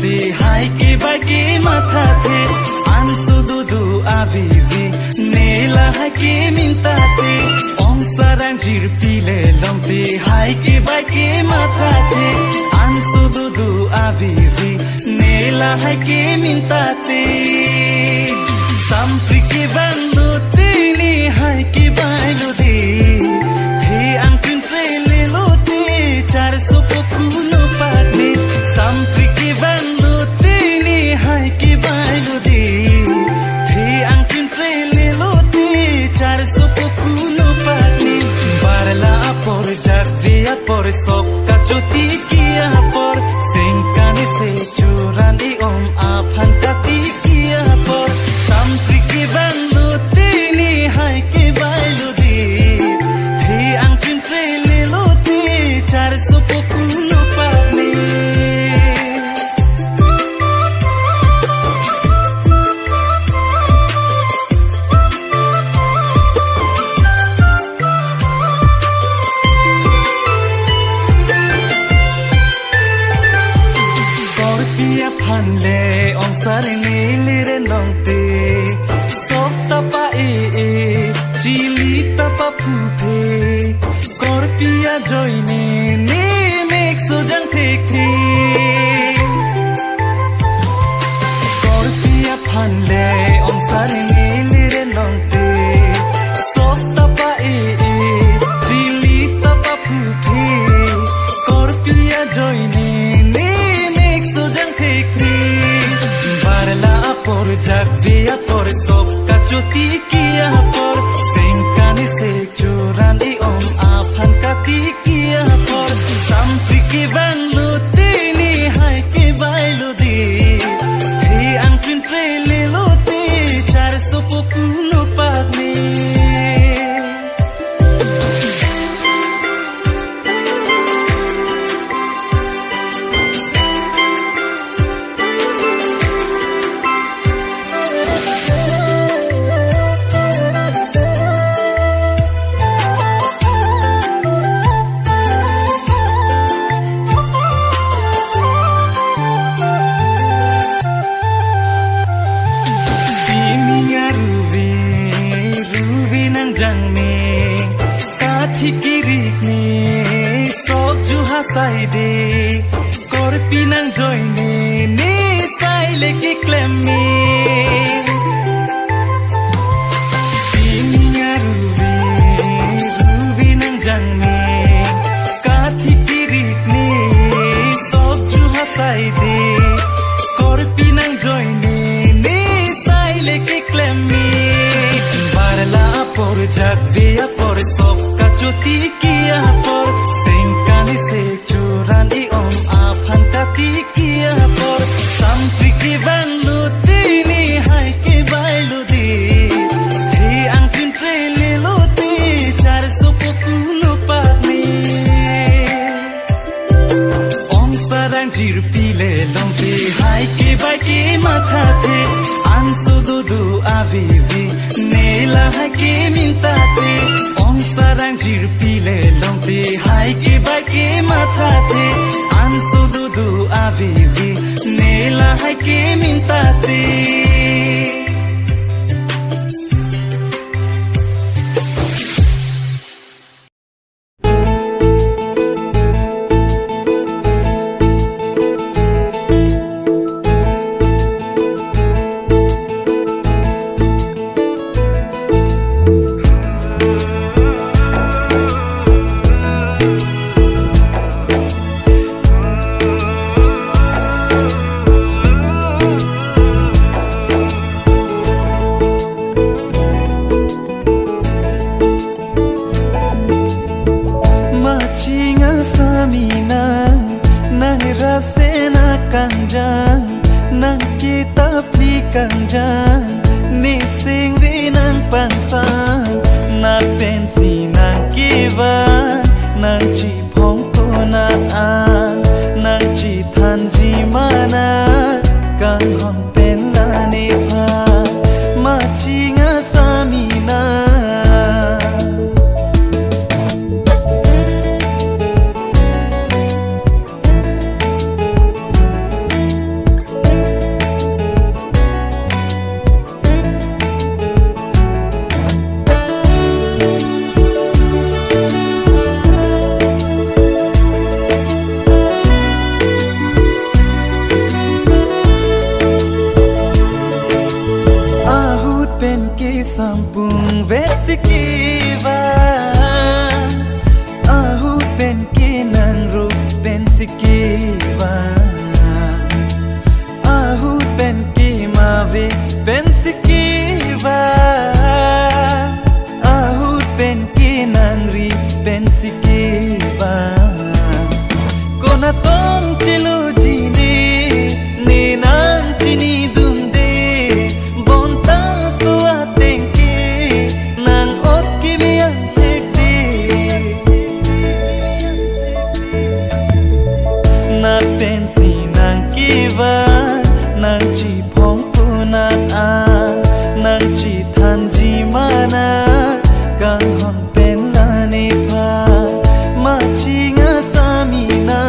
lomti hai ki bai ki matha the ansu dudu avivi nela hai ki minta te om sarang jir pile lomti hai ki bai ki matha the ansu dudu avivi nela hai ki minta te sampri ki vanlu tini hai ki bai lu di the angkin trele lo te char so kuno patne sampri ki vanlu tini hai ki bai lu di the angkin trele lo te char so kuno patne barla por javia por sokka choti kiya por senkane se churandi om aphan kati kiya por sampri ki vanlu tini hai ki bai lu di the angkin trele lo te char so kuno patne Korpia phanle om sare nilire longte sokta pa chili tapa phuphe Korpia joine ne mek so jang thek thi Korpia phanle om sare nilire longte sokta pa chili tapa phuphe Korpia joine barla por javia por sokka choti kiya por senkane se churandi om aphan kati kiya por sampri ki vanlu tini hai ki bai lu di the angkin trele lo te char so kuno patne saide korpi nang joine ne saile ki klemme pinya ruvi nang jangme kathi kirik ne sob juha saide korpi nang joine ne saile ki klemme barla por javia por sokka choti kiya por senkane se churandi om aphan kati kiya por sampri ki vanlu tini hai ki bai lu di the angkin trele lo te char so kuno patne om sarang jir pile lomti hai ki bai ki matha the ansu dudu avivi nela hai ki minta te om sarang jir pile lomti hai ki bai ki matha the ansu dudu avivi nela hai ki minta te sikiva ahu pen kinang ru pen sikiva ahu pen ki mavi pen sikiva ahu pen kinang ri pen sikiva kona tong chilu jini ni nang chini dunde bonta suwa tenki nang ot kimiang tekti na tensi nang kiva nang chi phong punan a nang chi than ji mana kang hon pen la ni pha ma chi nga samina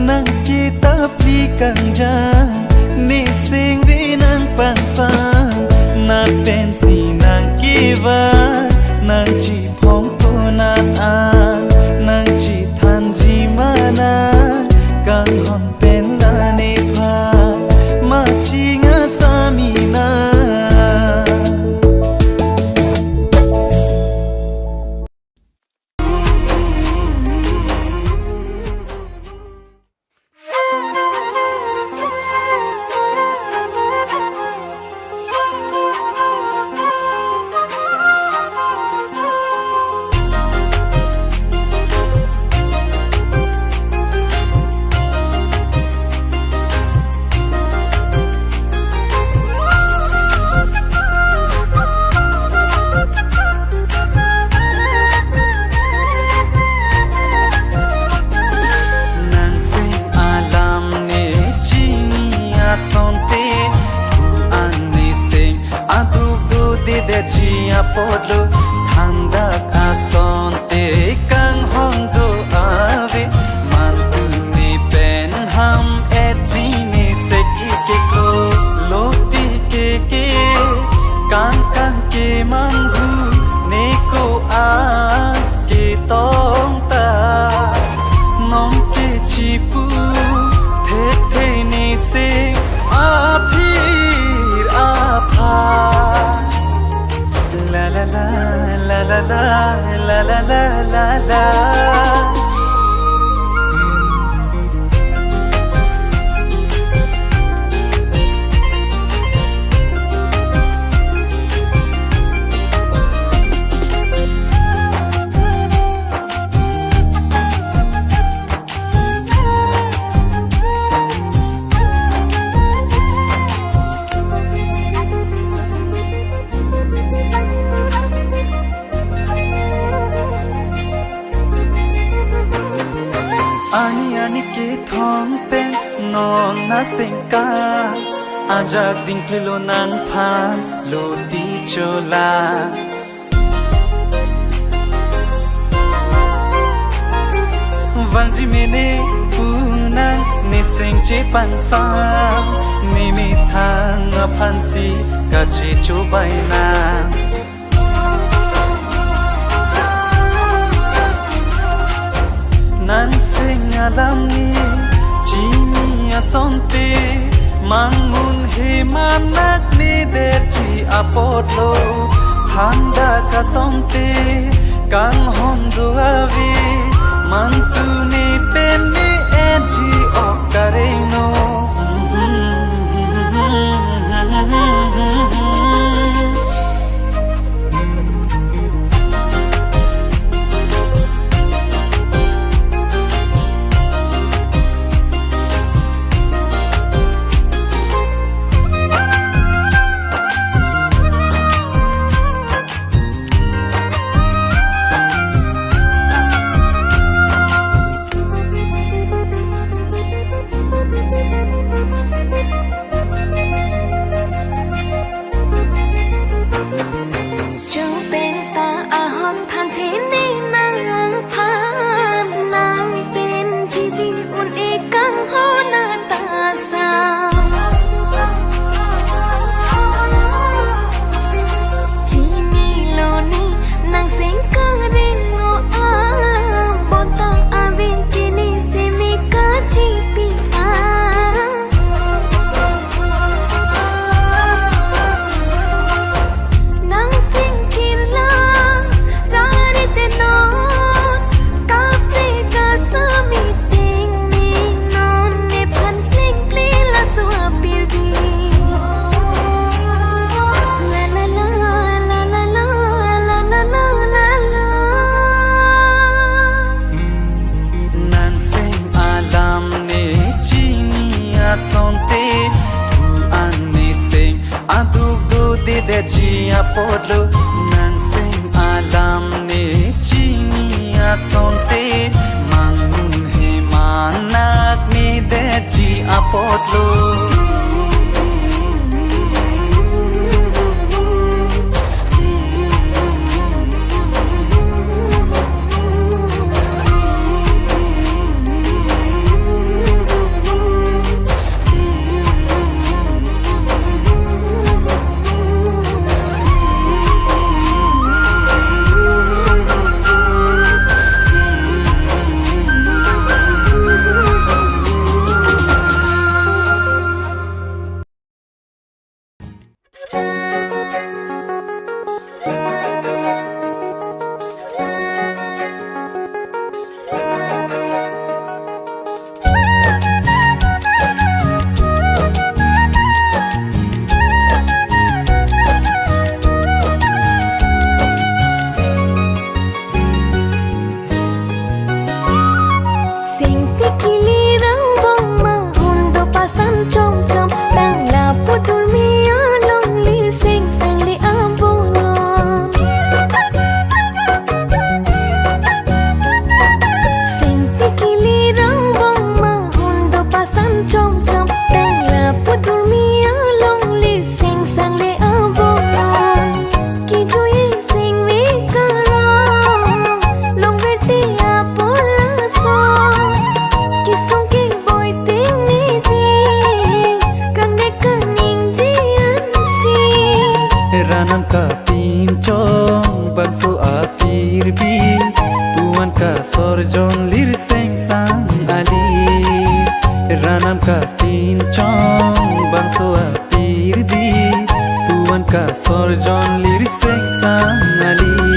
nang kita plikan jang ni sing vi nang pansang na tensi nang kiva nang chi phong puna an nang chi than ji mana kang hon pen la ni pha ma chi nga samina podlo thandak asonte kang hondo ave mantu ni pen ham ejini se ke ko loti ke kan ke manghu ne ko a ke tong ta nong ke chipu the ni se a phir a pha la la la la la la la la la la ani ke thong pen non na singka ajak ding kilo nan phan lo ti chola vanji mene puna nang ni sing chi pang sam ni mi thang phan si ka chi chu bai na nan sing alam ni chi ni asonte mangun he manak ni de chi apotlo thanda ka sonte kang hon duavi mantu ni pen ni eji okareno sonte tu anni sing aduk du de de chi apodlo nan sing alam ne chini asonte mangun he manak ni de chi apodlo ranam ka pincong bangso apir bi tuan ka sorjon lir seng sang ali ranam ka pincong bangso apir bi tuan ka sorjon lir seng sang ali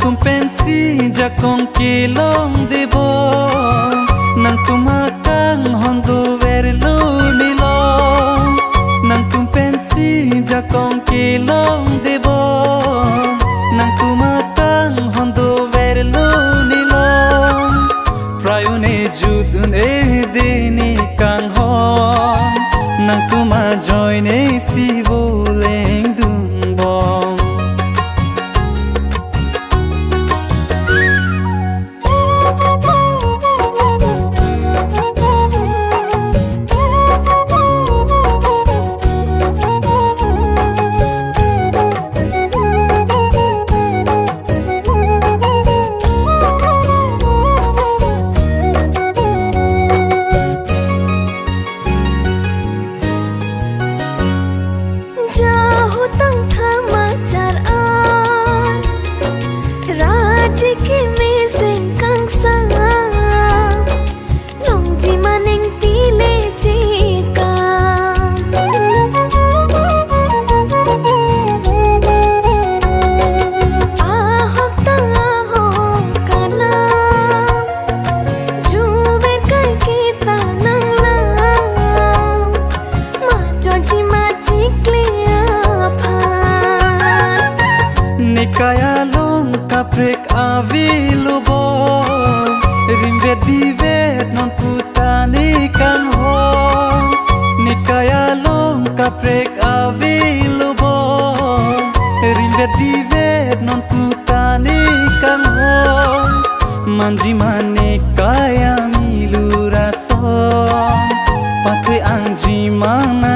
tum pensi jakong kilong debo nang tumakang hondo verlo nilo nang tum pensi jakong kilong debo nang tumakang hondo verlo nilo prayune judun e deni kang ho nang tuma join e si voleng dung bom जाहो तंग समाचार आन राजी के में से कंग संगा लोंजी मानेंग पीले जेका आहो ताहो काना जुवे कई के तानंग ना मा जॉर्जी मा चिकले Nikaya long kaprek avilubo Rimvet divet non putani kan ho Nikaya long kaprek avilubo Rimvet divet non putani kan ho Manji mane kaya miluraso Pate angji mana